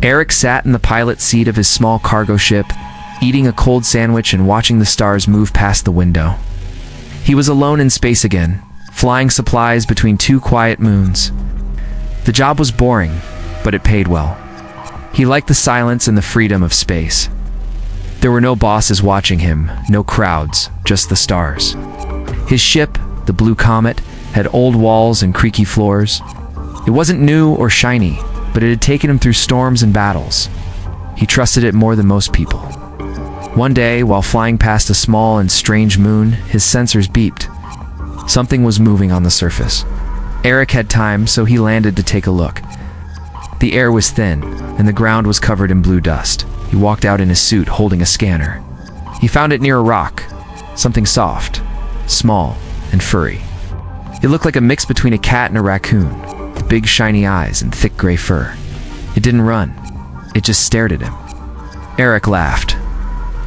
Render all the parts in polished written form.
Eric sat in the pilot seat of his small cargo ship, eating a cold sandwich and watching the stars move past the window. He was alone in space again, flying supplies between two quiet moons. The job was boring, but it paid well. He liked the silence and the freedom of space. There were no bosses watching him, no crowds, just the stars. His ship, the Blue Comet, had old walls and creaky floors. It wasn't new or shiny, but it had taken him through storms and battles. He trusted it more than most people. One day, while flying past a small and strange moon, his sensors beeped. Something was moving on the surface. Eric had time, so he landed to take a look. The air was thin, and the ground was covered in blue dust. He walked out in his suit, holding a scanner. He found it near a rock, something soft, small, and furry. It looked like a mix between a cat and a raccoon, with big shiny eyes and thick gray fur. It didn't run. It just stared at him. Eric laughed.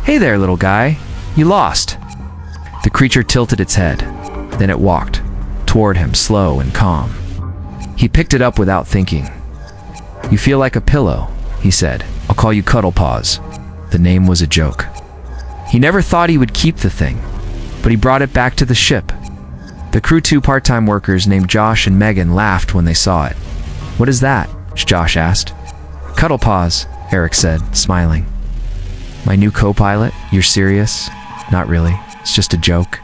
"Hey there, little guy. You lost." The creature tilted its head. Then it walked toward him, slow and calm. He picked it up without thinking. "You feel like a pillow," he said. "I'll call you Cuddle Paws." The name was a joke. He never thought he would keep the thing, but he brought it back to the ship. The crew, two part-time workers named Josh and Megan, laughed when they saw it. "What is that?" Josh asked. "Cuddle Paws," Eric said, smiling. "My new co-pilot? You're serious?" "Not really. It's just a joke."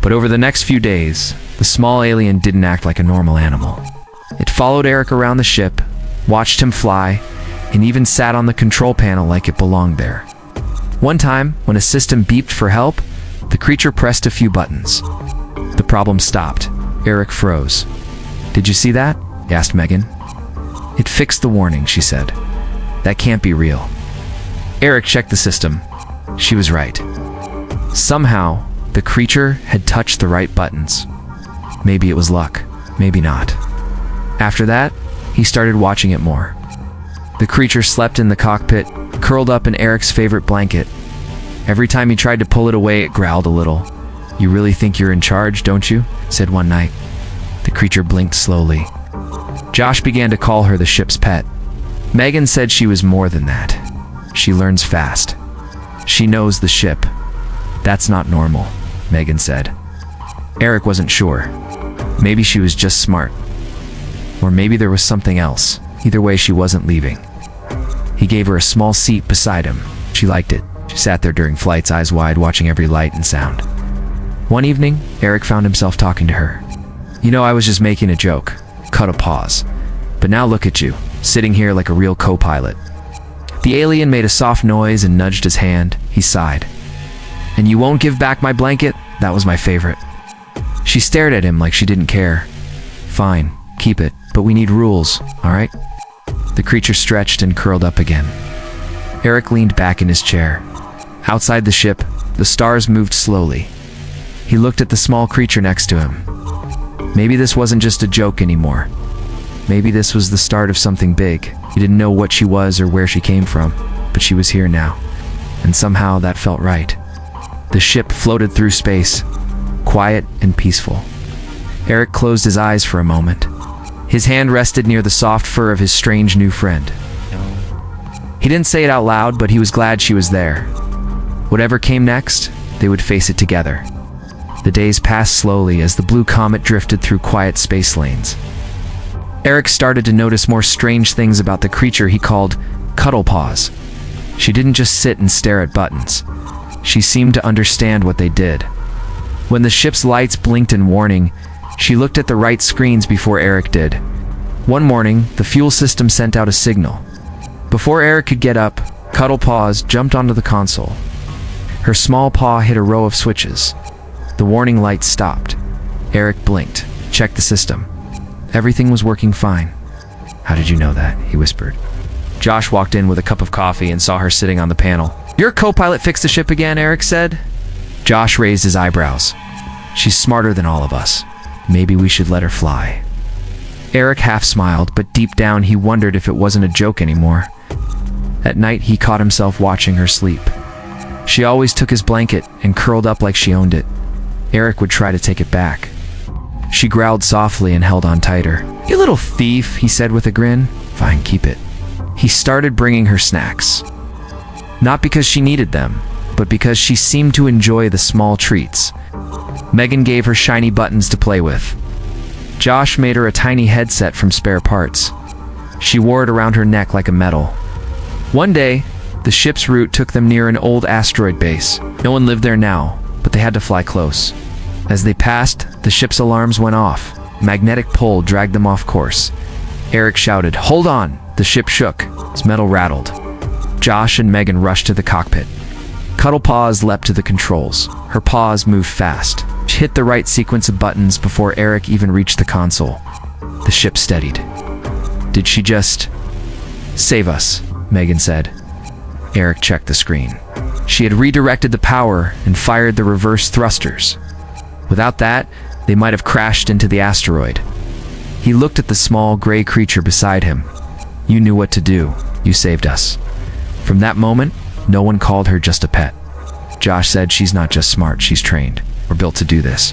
But over the next few days, the small alien didn't act like a normal animal. It followed Eric around the ship, watched him fly, and even sat on the control panel like it belonged there. One time, when a system beeped for help, the creature pressed a few buttons. The problem stopped. Eric froze. "Did you see that?" asked Megan. "It fixed the warning," she said. "That can't be real." Eric checked the system. She was right. Somehow, the creature had touched the right buttons. Maybe it was luck, maybe not. After that, he started watching it more. The creature slept in the cockpit, curled up in Eric's favorite blanket. Every time he tried to pull it away, it growled a little. "You really think you're in charge, don't you?" said one night. The creature blinked slowly. Josh began to call her the ship's pet. Megan said she was more than that. "She learns fast. She knows the ship." "That's not normal," Megan said. Eric wasn't sure. Maybe she was just smart. Or maybe there was something else. Either way, she wasn't leaving. He gave her a small seat beside him. She liked it. She sat there during flights, eyes wide, watching every light and sound. One evening, Eric found himself talking to her. "You know, I was just making a joke. Cuddle Paws. But now look at you, sitting here like a real co-pilot." The alien made a soft noise and nudged his hand. He sighed. "And you won't give back my blanket? That was my favorite." She stared at him like she didn't care. "Fine, keep it, but we need rules, all right?" The creature stretched and curled up again. Eric leaned back in his chair. Outside the ship, the stars moved slowly. He looked at the small creature next to him. Maybe this wasn't just a joke anymore. Maybe this was the start of something big. He didn't know what she was or where she came from, but she was here now. And somehow that felt right. The ship floated through space, quiet and peaceful. Eric closed his eyes for a moment. His hand rested near the soft fur of his strange new friend. He didn't say it out loud, but he was glad she was there. Whatever came next, they would face it together. The days passed slowly as the Blue Comet drifted through quiet space lanes. Eric started to notice more strange things about the creature he called Cuddle Paws. She didn't just sit and stare at buttons. She seemed to understand what they did. When the ship's lights blinked in warning, she looked at the right screens before Eric did. One morning, the fuel system sent out a signal. Before Eric could get up, Cuddle Paws jumped onto the console. Her small paw hit a row of switches. The warning light stopped. Eric blinked, checked the system. Everything was working fine. "How did you know that?" he whispered. Josh walked in with a cup of coffee and saw her sitting on the panel. "Your co-pilot fixed the ship again," Eric said. Josh raised his eyebrows. "She's smarter than all of us. Maybe we should let her fly." Eric half smiled, but deep down he wondered if it wasn't a joke anymore. At night, he caught himself watching her sleep. She always took his blanket and curled up like she owned it. Eric would try to take it back. She growled softly and held on tighter. "You little thief," he said with a grin. "Fine, keep it." He started bringing her snacks. Not because she needed them, but because she seemed to enjoy the small treats. Megan gave her shiny buttons to play with. Josh made her a tiny headset from spare parts. She wore it around her neck like a medal. One day, the ship's route took them near an old asteroid base. No one lived there now, but they had to fly close. As they passed, the ship's alarms went off. Magnetic pull dragged them off course. Eric shouted, "Hold on!" The ship shook. Its metal rattled. Josh and Megan rushed to the cockpit. Cuddle Paws leapt to the controls. Her paws moved fast. She hit the right sequence of buttons before Eric even reached the console. The ship steadied. "Did she just save us?" Megan said. Eric checked the screen. She had redirected the power and fired the reverse thrusters. Without that, they might have crashed into the asteroid. He looked at the small gray creature beside him. "You knew what to do. You saved us." From that moment, no one called her just a pet. Josh said, "She's not just smart, she's trained. We're built to do this."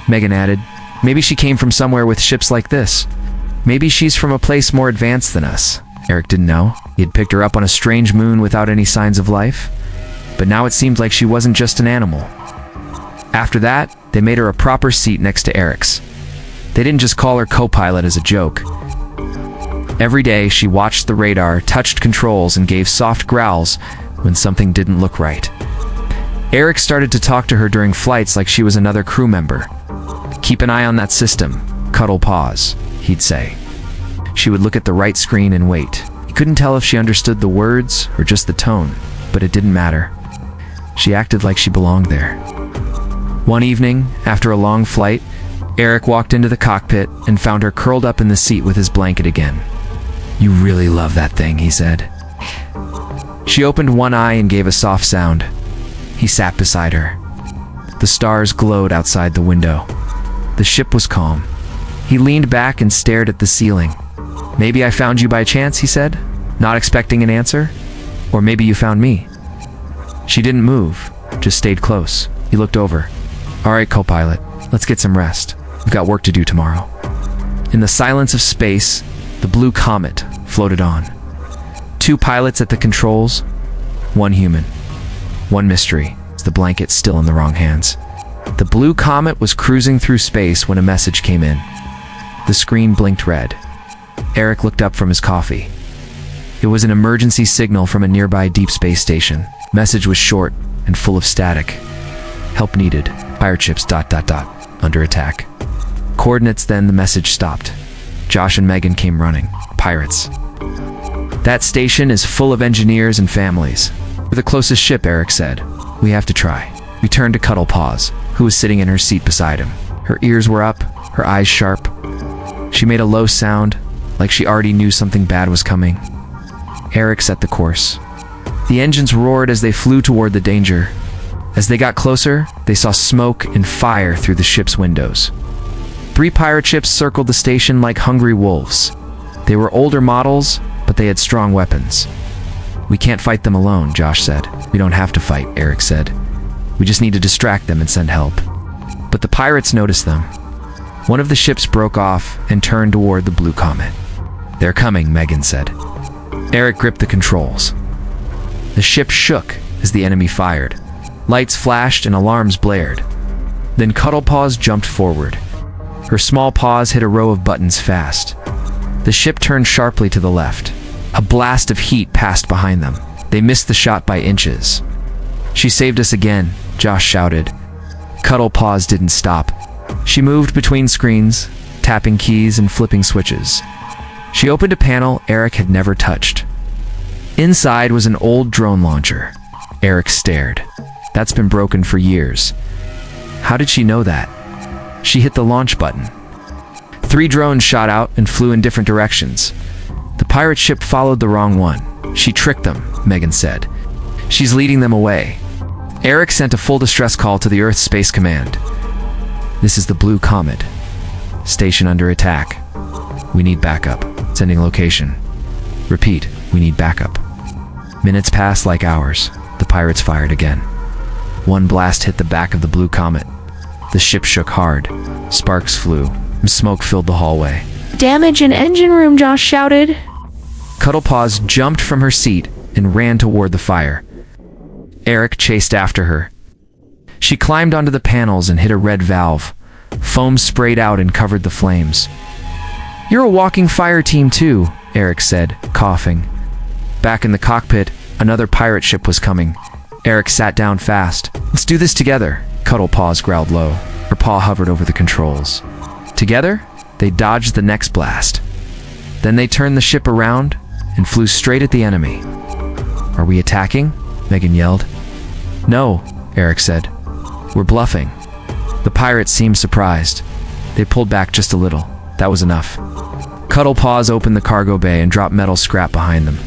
Megan added, "Maybe she came from somewhere with ships like this. Maybe she's from a place more advanced than us." Eric didn't know. He had picked her up on a strange moon without any signs of life. But now it seemed like she wasn't just an animal. After that, they made her a proper seat next to Eric's. They didn't just call her co-pilot as a joke. Every day, she watched the radar, touched controls, and gave soft growls when something didn't look right. Eric started to talk to her during flights like she was another crew member. "Keep an eye on that system, Cuddle Paws," he'd say. She would look at the right screen and wait. He couldn't tell if she understood the words or just the tone, but it didn't matter. She acted like she belonged there. One evening, after a long flight, Eric walked into the cockpit and found her curled up in the seat with his blanket again. "You really love that thing," he said. She opened one eye and gave a soft sound. He sat beside her. The stars glowed outside the window. The ship was calm. He leaned back and stared at the ceiling. "Maybe I found you by chance," he said, not expecting an answer. "Or maybe you found me." She didn't move, just stayed close. He looked over. "All right, co-pilot, let's get some rest. We've got work to do tomorrow." In the silence of space, the blue comet floated on. Two pilots at the controls, one human. One mystery, the blanket still in the wrong hands. The blue comet was cruising through space when a message came in. The screen blinked red. Eric looked up from his coffee. It was an emergency signal from a nearby deep space station. Message was short and full of static. "Help needed. Pirate ships ... under attack." Coordinates, then the message stopped. Josh and Megan came running. Pirates. "That station is full of engineers and families. We're the closest ship," Eric said. "We have to try." We turned to Cuddle Paws, who was sitting in her seat beside him. Her ears were up, her eyes sharp. She made a low sound, like she already knew something bad was coming. Eric set the course. The engines roared as they flew toward the danger. As they got closer, they saw smoke and fire through the ship's windows. 3 pirate ships circled the station like hungry wolves. They were older models, but they had strong weapons. "We can't fight them alone," Josh said. "We don't have to fight," Eric said. "We just need to distract them and send help." But the pirates noticed them. One of the ships broke off and turned toward the blue comet. "They're coming," Megan said. Eric gripped the controls. The ship shook as the enemy fired. Lights flashed and alarms blared. Then Cuddle Paws jumped forward. Her small paws hit a row of buttons fast. The ship turned sharply to the left. A blast of heat passed behind them. They missed the shot by inches. "She saved us again," Josh shouted. Cuddle Paws didn't stop. She moved between screens, tapping keys and flipping switches. She opened a panel Eric had never touched. Inside was an old drone launcher. Eric stared. "That's been broken for years." How did she know that? She hit the launch button. 3 drones shot out and flew in different directions. The pirate ship followed the wrong one. "She tricked them," Megan said. "She's leading them away." Eric sent a full distress call to the Earth Space Command. "This is the Blue Comet. Station under attack. We need backup. Sending location. Repeat, we need backup." Minutes passed like hours. The pirates fired again. One blast hit the back of the Blue Comet. The ship shook hard. Sparks flew, and smoke filled the hallway. "Damage in engine room," Josh shouted. Cuddle Paws jumped from her seat and ran toward the fire. Eric chased after her. She climbed onto the panels and hit a red valve. Foam sprayed out and covered the flames. "You're a walking fire team too," Eric said, coughing. Back in the cockpit, another pirate ship was coming. Eric sat down fast. "Let's do this together," Cuddle Paws growled low. Her paw hovered over the controls. Together, they dodged the next blast. Then they turned the ship around and flew straight at the enemy. "Are we attacking?" Megan yelled. "No," Eric said. "We're bluffing." The pirates seemed surprised. They pulled back just a little. That was enough. Cuddle Paws opened the cargo bay and dropped metal scrap behind them.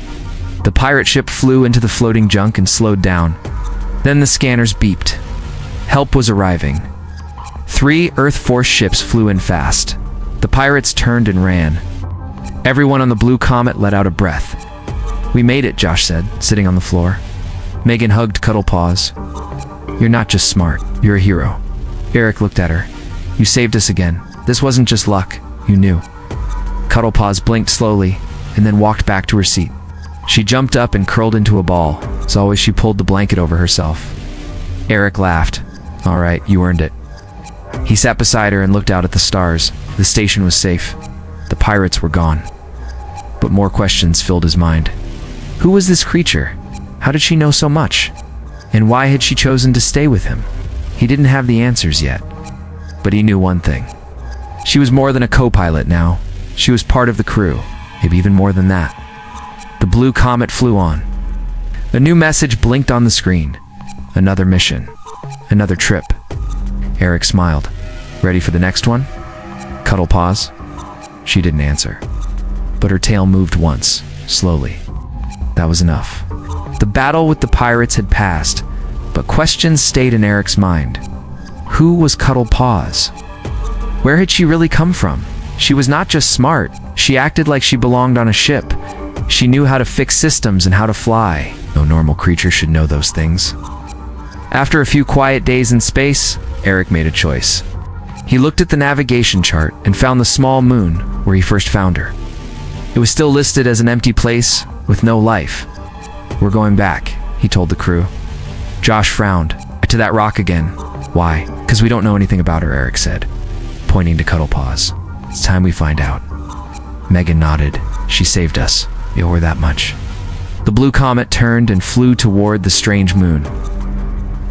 The pirate ship flew into the floating junk and slowed down. Then the scanners beeped. Help was arriving. 3 Earth Force ships flew in fast. The pirates turned and ran. Everyone on the blue comet let out a breath. "We made it," Josh said, sitting on the floor. Megan hugged Cuddle Paws. "You're not just smart, you're a hero." Eric looked at her. "You saved us again. This wasn't just luck, you knew." Cuddle Paws blinked slowly and then walked back to her seat. She jumped up and curled into a ball. As always, she pulled the blanket over herself. Eric laughed. "All right, you earned it." He sat beside her and looked out at the stars. The station was safe. The pirates were gone. But more questions filled his mind. Who was this creature? How did she know so much? And why had she chosen to stay with him? He didn't have the answers yet. But he knew one thing. She was more than a co-pilot now. She was part of the crew, maybe even more than that. The blue comet flew on. A new message blinked on the screen. Another mission. Another trip. Eric smiled. "Ready for the next one?" Cuddle Paws. She didn't answer. But her tail moved once, slowly. That was enough. The battle with the pirates had passed, but questions stayed in Eric's mind. Who was Cuddle Paws? Where had she really come from? She was not just smart. She acted like she belonged on a ship. She knew how to fix systems and how to fly. No normal creature should know those things. After a few quiet days in space, Eric made a choice. He looked at the navigation chart and found the small moon where he first found her. It was still listed as an empty place with no life. "We're going back," he told the crew. Josh frowned. "To that rock again." "Why?" "Because we don't know anything about her," Eric said, pointing to Cuddle Paws. "It's time we find out." Megan nodded. "She saved us. We owe her that much." The blue comet turned and flew toward the strange moon.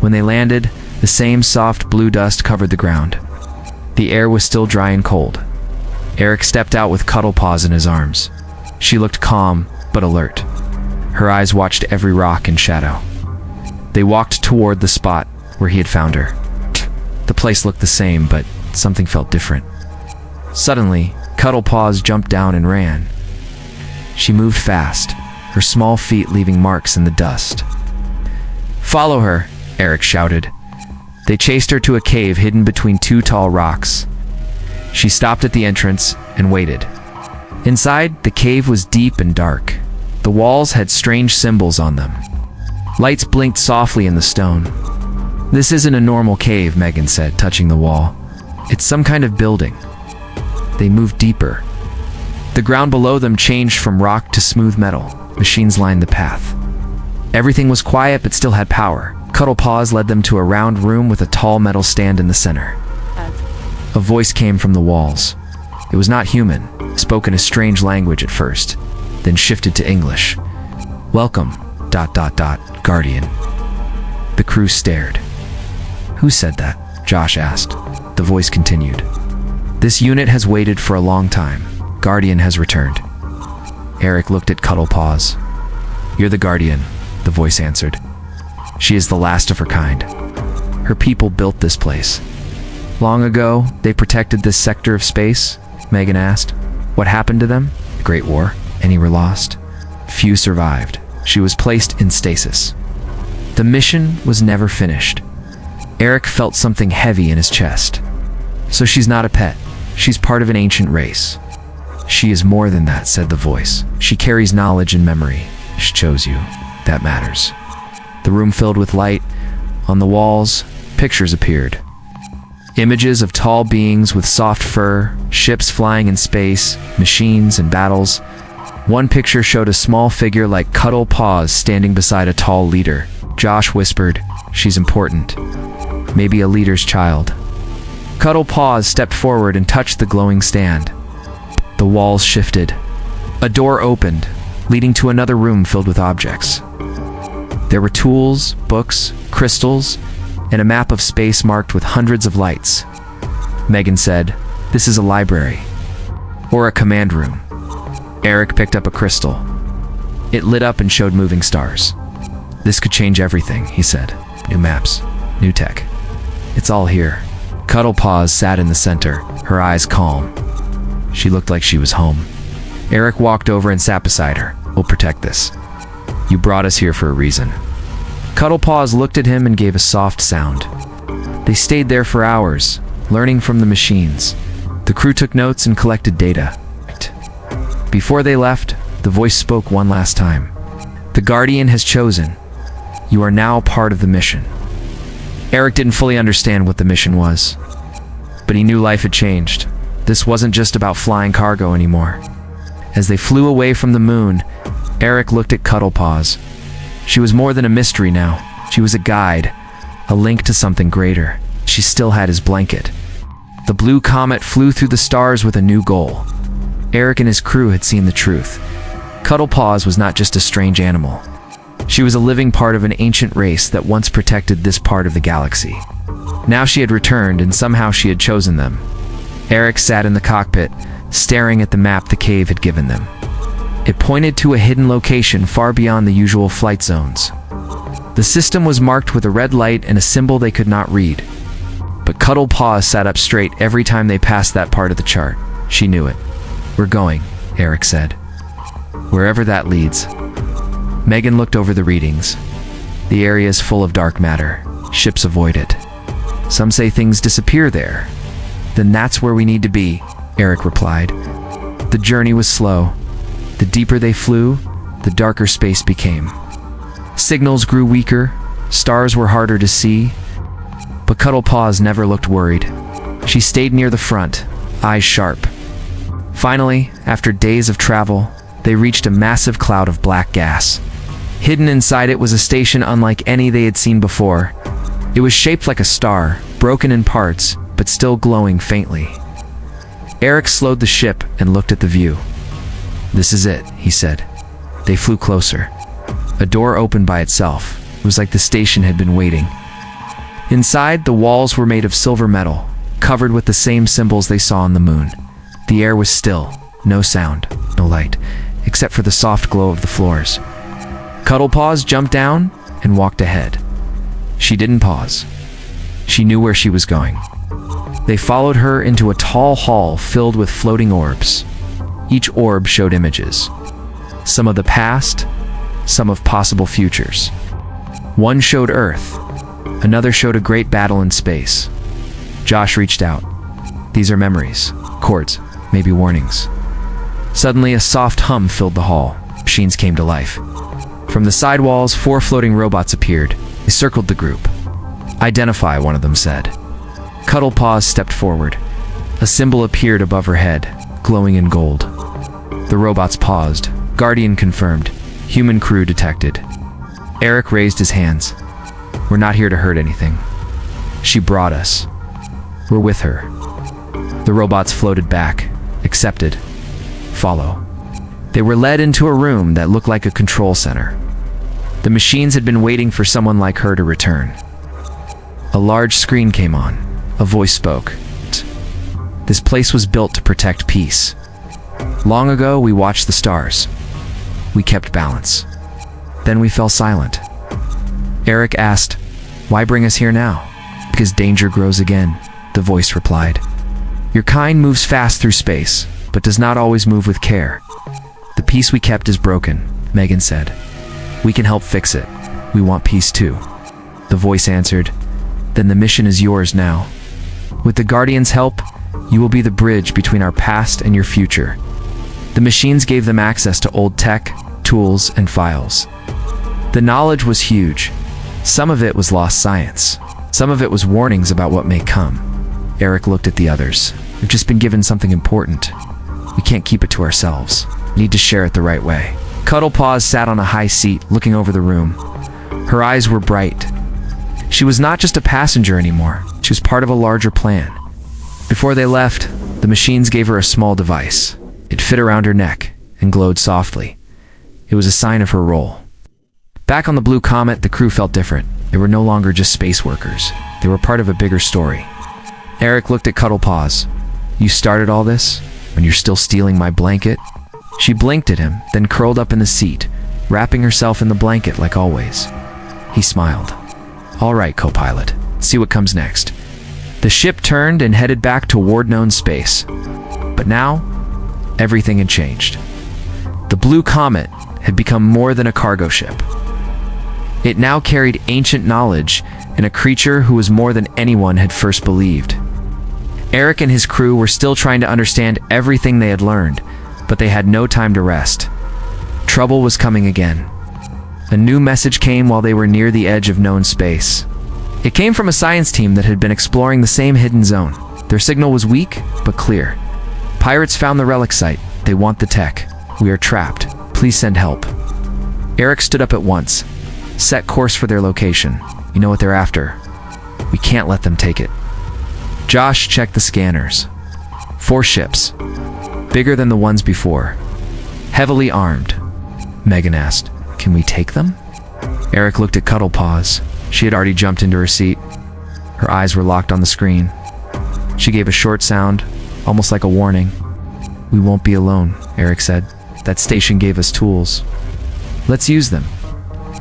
When they landed, the same soft blue dust covered the ground. The air was still dry and cold. Eric stepped out with Cuddle Paws in his arms. She looked calm, but alert. Her eyes watched every rock and shadow. They walked toward the spot where he had found her. The place looked the same, but something felt different. Suddenly, Cuddle Paws jumped down and ran. She moved fast, her small feet leaving marks in the dust. "Follow her," Eric shouted. They chased her to a cave hidden between 2 tall rocks. She stopped at the entrance and waited. Inside, the cave was deep and dark. The walls had strange symbols on them. Lights blinked softly in the stone. "This isn't a normal cave," Megan said, touching the wall. "It's some kind of building." They moved deeper. The ground below them changed from rock to smooth metal. Machines lined the path. Everything was quiet but still had power. Cuddle Paws led them to a round room with a tall metal stand in the center. A voice came from the walls. It was not human, spoke in a strange language at first, then shifted to English. "Welcome, ... Guardian." The crew stared. "Who said that?" Josh asked. The voice continued. "This unit has waited for a long time. Guardian has returned." Eric looked at Cuddle Paws. "You're the Guardian," the voice answered. "She is the last of her kind. Her people built this place." "Long ago, they protected this sector of space?" Megan asked. "What happened to them?" "The Great War. Any were lost. Few survived. She was placed in stasis." The mission was never finished. Eric felt something heavy in his chest. "So she's not a pet. She's part of an ancient race." "She is more than that," said the voice. "She carries knowledge and memory. She chose you. That matters." The room filled with light. On the walls, pictures appeared. Images of tall beings with soft fur, ships flying in space, machines and battles. One picture showed a small figure like Cuddle Paws standing beside a tall leader. Josh whispered, "She's important. Maybe a leader's child." Cuddle Paws stepped forward and touched the glowing stand. The walls shifted. A door opened, leading to another room filled with objects. There were tools, books, crystals, and a map of space marked with hundreds of lights. Megan said, "This is a library. Or a command room." Eric picked up a crystal. It lit up and showed moving stars. "This could change everything," he said. "New maps, new tech. It's all here." Cuddle Paws sat in the center, her eyes calm. She looked like she was home. Eric walked over and sat beside her. "We'll protect this. You brought us here for a reason." Cuddle Paws looked at him and gave a soft sound. They stayed there for hours, learning from the machines. The crew took notes and collected data. Before they left, the voice spoke one last time. "The Guardian has chosen. You are now part of the mission." Eric didn't fully understand what the mission was, but he knew life had changed. This wasn't just about flying cargo anymore. As they flew away from the moon, Eric looked at Cuddle Paws. She was more than a mystery now. She was a guide, a link to something greater. She still had his blanket. The blue comet flew through the stars with a new goal. Eric and his crew had seen the truth. Cuddle Paws was not just a strange animal. She was a living part of an ancient race that once protected this part of the galaxy. Now she had returned, and somehow she had chosen them. Eric sat in the cockpit, staring at the map the cave had given them. It pointed to a hidden location far beyond the usual flight zones. The system was marked with a red light and a symbol they could not read. But Cuddle Paws sat up straight every time they passed that part of the chart. She knew it. "We're going," Eric said. "Wherever that leads." Megan looked over the readings. "The area is full of dark matter. Ships avoid it. Some say things disappear there." "Then that's where we need to be," Eric replied. The journey was slow. The deeper they flew, the darker space became. Signals grew weaker, stars were harder to see, but Cuddle Paws never looked worried. She stayed near the front, eyes sharp. Finally, after days of travel, they reached a massive cloud of black gas. Hidden inside it was a station unlike any they had seen before. It was shaped like a star, broken in parts, but still glowing faintly. Eric slowed the ship and looked at the view. "This is it," he said. They flew closer. A door opened by itself. It was like the station had been waiting. Inside, the walls were made of silver metal, covered with the same symbols they saw on the moon. The air was still, no sound, no light, except for the soft glow of the floors. Cuddle Paws jumped down and walked ahead. She didn't pause. She knew where she was going. They followed her into a tall hall filled with floating orbs. Each orb showed images. Some of the past, some of possible futures. One showed Earth. Another showed a great battle in space. Josh reached out. "These are memories, chords, maybe warnings." Suddenly, a soft hum filled the hall. Machines came to life. From the side walls, 4 floating robots appeared. They circled the group. "Identify," one of them said. Cuddle Paws stepped forward. A symbol appeared above her head, glowing in gold. The robots paused. Guardian confirmed. Human crew detected. Eric raised his hands. "We're not here to hurt anything. She brought us. We're with her." The robots floated back. Accepted. Follow. They were led into a room that looked like a control center. The machines had been waiting for someone like her to return. A large screen came on. A voice spoke. "This place was built to protect peace. Long ago, we watched the stars. We kept balance. Then we fell silent." Eric asked, "Why bring us here now?" "Because danger grows again," the voice replied. "Your kind moves fast through space, but does not always move with care. The peace we kept is broken," Megan said. "We can help fix it. We want peace too." The voice answered, "Then the mission is yours now. With the Guardian's help, you will be the bridge between our past and your future." The machines gave them access to old tech, tools, and files. The knowledge was huge. Some of it was lost science. Some of it was warnings about what may come. Eric looked at the others. "We've just been given something important. We can't keep it to ourselves." Need to share it the right way. Cuddle Paws sat on a high seat, looking over the room. Her eyes were bright. She was not just a passenger anymore. She was part of a larger plan. Before they left, the machines gave her a small device. It fit around her neck and glowed softly. It was a sign of her role. Back on the Blue Comet, the crew felt different. They were no longer just space workers. They were part of a bigger story. Eric looked at Cuddle Paws. "You started all this? And you're still stealing my blanket?" She blinked at him, then curled up in the seat, wrapping herself in the blanket like always. He smiled. "All right, co-pilot. See what comes next." The ship turned and headed back toward known space. But now, everything had changed. The Blue Comet had become more than a cargo ship. It now carried ancient knowledge and a creature who was more than anyone had first believed. Eric and his crew were still trying to understand everything they had learned, but they had no time to rest. Trouble was coming again. A new message came while they were near the edge of known space. It came from a science team that had been exploring the same hidden zone. Their signal was weak, but clear. "Pirates found the relic site. They want the tech. We are trapped. Please send help." Eric stood up at once. "Set course for their location. You know what they're after. We can't let them take it." Josh checked the scanners. 4 ships. Bigger than the ones before. Heavily armed. Megan asked, "Can we take them?" Eric looked at Cuddle Paws. She had already jumped into her seat. Her eyes were locked on the screen. She gave a short sound, almost like a warning. "We won't be alone," Eric said. "That station gave us tools. Let's use them."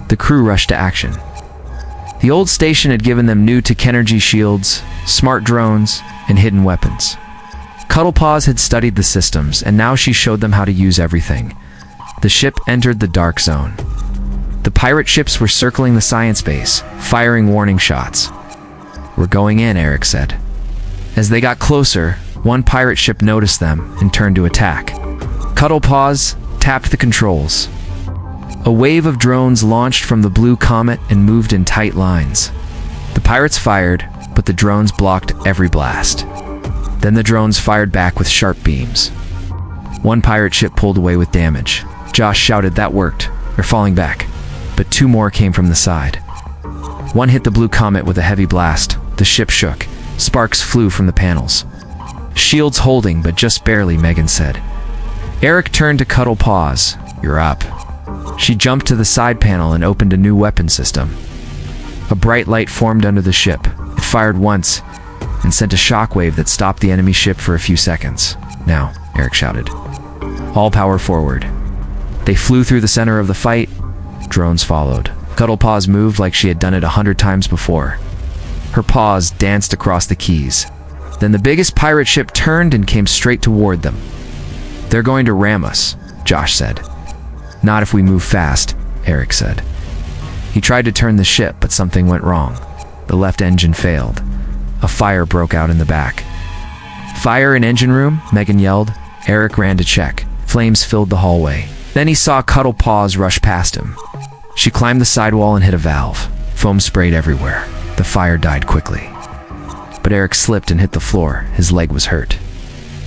The crew rushed to action. The old station had given them new tech energy shields, smart drones, and hidden weapons. Cuddle Paws had studied the systems, and now she showed them how to use everything. The ship entered the dark zone. The pirate ships were circling the science base, firing warning shots. "We're going in," Eric said. As they got closer, one pirate ship noticed them and turned to attack. Cuddle Paws tapped the controls. A wave of drones launched from the Blue Comet and moved in tight lines. The pirates fired, but the drones blocked every blast. Then the drones fired back with sharp beams. One pirate ship pulled away with damage. Josh shouted, "That worked. They're falling back." But 2 more came from the side. One hit the Blue Comet with a heavy blast. The ship shook. Sparks flew from the panels. "Shields holding, but just barely," Megan said. Eric turned to Cuddle Paws. "You're up." She jumped to the side panel and opened a new weapon system. A bright light formed under the ship. It fired once and sent a shockwave that stopped the enemy ship for a few seconds. "Now," Eric shouted. "All power forward." They flew through the center of the fight. Drones followed. Cuddle Paws moved like she had done it 100 times before. Her paws danced across the keys. Then the biggest pirate ship turned and came straight toward them. "They're going to ram us," Josh said. "Not if we move fast," Eric said. He tried to turn the ship, but something went wrong. The left engine failed. A fire broke out in the back. "Fire in engine room," Megan yelled. Eric ran to check. Flames filled the hallway. Then he saw Cuddle Paws rush past him. She climbed the sidewall and hit a valve. Foam sprayed everywhere. The fire died quickly. But Eric slipped and hit the floor. His leg was hurt.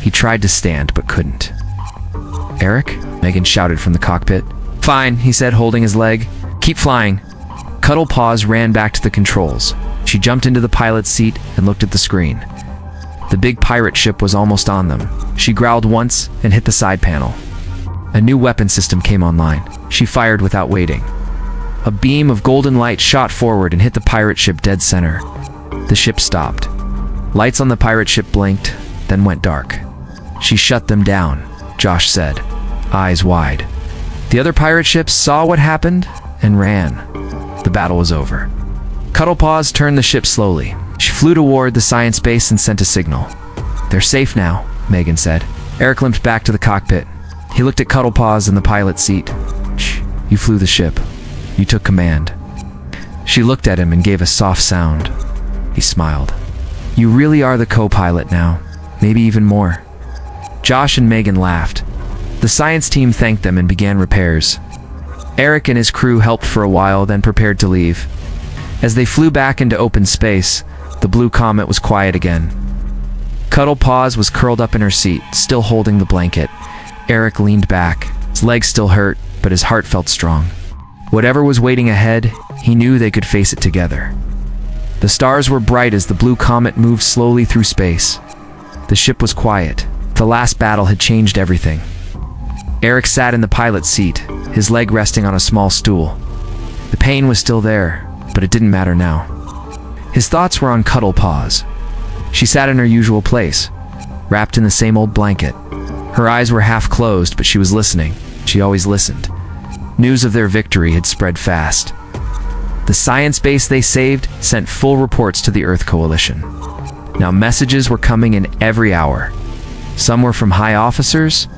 He tried to stand, but couldn't. "Eric?" Megan shouted from the cockpit. "Fine," he said, holding his leg. "Keep flying." Cuddle Paws ran back to the controls. She jumped into the pilot's seat and looked at the screen. The big pirate ship was almost on them. She growled once and hit the side panel. A new weapon system came online. She fired without waiting. A beam of golden light shot forward and hit the pirate ship dead center. The ship stopped. Lights on the pirate ship blinked, then went dark. "She shut them down," Josh said, eyes wide. The other pirate ships saw what happened and ran. The battle was over. Cuddle Paws turned the ship slowly. She flew toward the science base and sent a signal. "They're safe now," Megan said. Eric limped back to the cockpit. He looked at Cuddle Paws in the pilot's seat. "Shh, you flew the ship. You took command." She looked at him and gave a soft sound. He smiled. "You really are the co-pilot now, maybe even more." Josh and Megan laughed. The science team thanked them and began repairs. Eric and his crew helped for a while, then prepared to leave. As they flew back into open space, the Blue Comet was quiet again. Cuddle Paws was curled up in her seat, still holding the blanket. Eric leaned back, His legs still hurt, but his heart felt strong. Whatever was waiting ahead, he knew they could face it together. The stars were bright as the blue comet moved slowly through space. The ship was quiet. The last battle had changed everything. Eric sat in the pilot's seat, his leg resting on a small stool. The pain was still there, but it didn't matter now. His thoughts were on Cuddle Paws. She sat in her usual place, wrapped in the same old blanket. Her eyes were half closed, but she was listening. She always listened. News of their victory had spread fast. The science base they saved sent full reports to the Earth Coalition. Now messages were coming in every hour. Some were from high officers,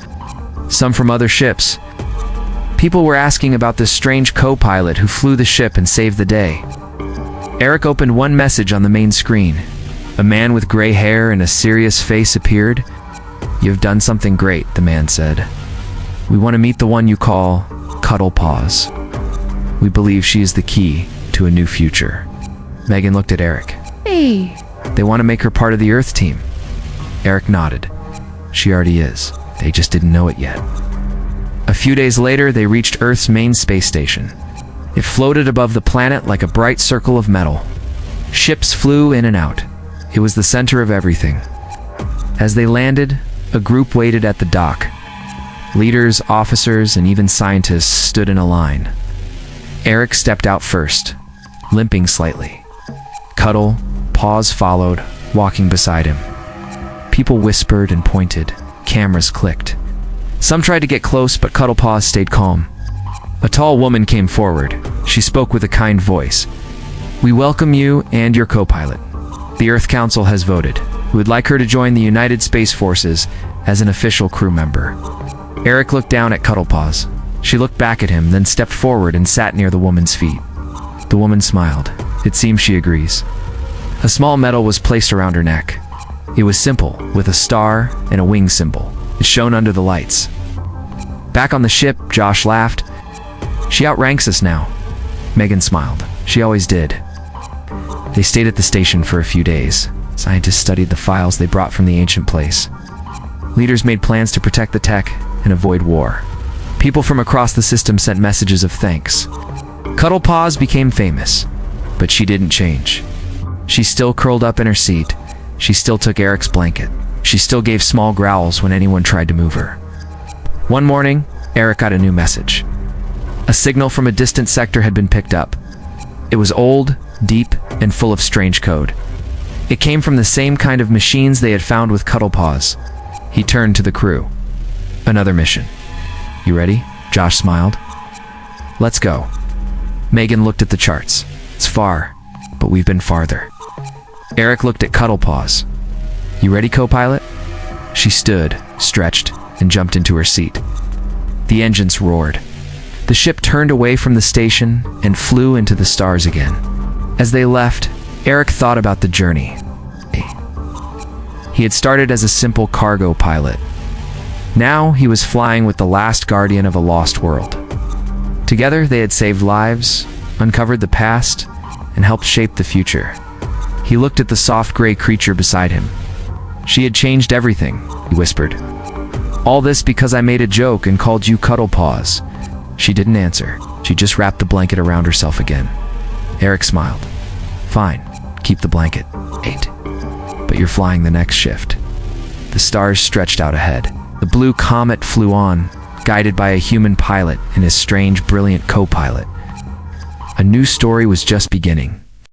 some from other ships. People were asking about this strange co-pilot who flew the ship and saved the day. Eric opened one message on the main screen. A man with gray hair and a serious face appeared. "You've done something great," the man said. "We want to meet the one you call Cuddle Paws. We believe she is the key to a new future." Megan looked at Eric. Hey. "They want to make her part of the Earth team." Eric nodded. "She already is. They just didn't know it yet." A few days later, they reached Earth's main space station. It floated above the planet like a bright circle of metal. Ships flew in and out. It was the center of everything. As they landed, a group waited at the dock. Leaders, officers, and even scientists stood in a line. Eric stepped out first, limping slightly. Cuddle Paws followed, walking beside him. People whispered and pointed. Cameras clicked. Some tried to get close, but Cuddle Paws stayed calm. A tall woman came forward. She spoke with a kind voice. "We welcome you and your co-pilot. The Earth Council has voted. We would like her to join the United Space Forces as an official crew member." Eric looked down at Cuddle Paws. She looked back at him, then stepped forward and sat near the woman's feet. The woman smiled. It seems she agrees. A small medal was placed around her neck. It was simple, with a star and a wing symbol. It shone under the lights. Back on the ship, Josh laughed. "She outranks us now." Megan smiled. She always did. They stayed at the station for a few days. Scientists studied the files they brought from the ancient place. Leaders made plans to protect the tech and avoid war. People from across the system sent messages of thanks. Cuddle Paws became famous, but she didn't change. She still curled up in her seat. She still took Eric's blanket. She still gave small growls when anyone tried to move her. One morning, Eric got a new message. A signal from a distant sector had been picked up. It was old, deep, and full of strange code. It came from the same kind of machines they had found with Cuddle Paws. He turned to the crew. "Another mission. You ready?" Josh smiled. "Let's go." Megan looked at the charts. "It's far, but we've been farther." Eric looked at Cuddle Paws. "You ready, co-pilot?" She stood, stretched, and jumped into her seat. The engines roared. The ship turned away from the station and flew into the stars again. As they left, Eric thought about the journey. He had started as a simple cargo pilot. Now he was flying with the last guardian of a lost world. Together they had saved lives, uncovered the past, and helped shape the future. He looked at the soft gray creature beside him. "She had changed everything," he whispered. "All this because I made a joke and called you Cuddle Paws." She didn't answer. She just wrapped the blanket around herself again. Eric smiled. "Fine, keep the blanket. 8. But you're flying the next shift." The stars stretched out ahead. The blue comet flew on, guided by a human pilot and his strange, brilliant co-pilot. A new story was just beginning.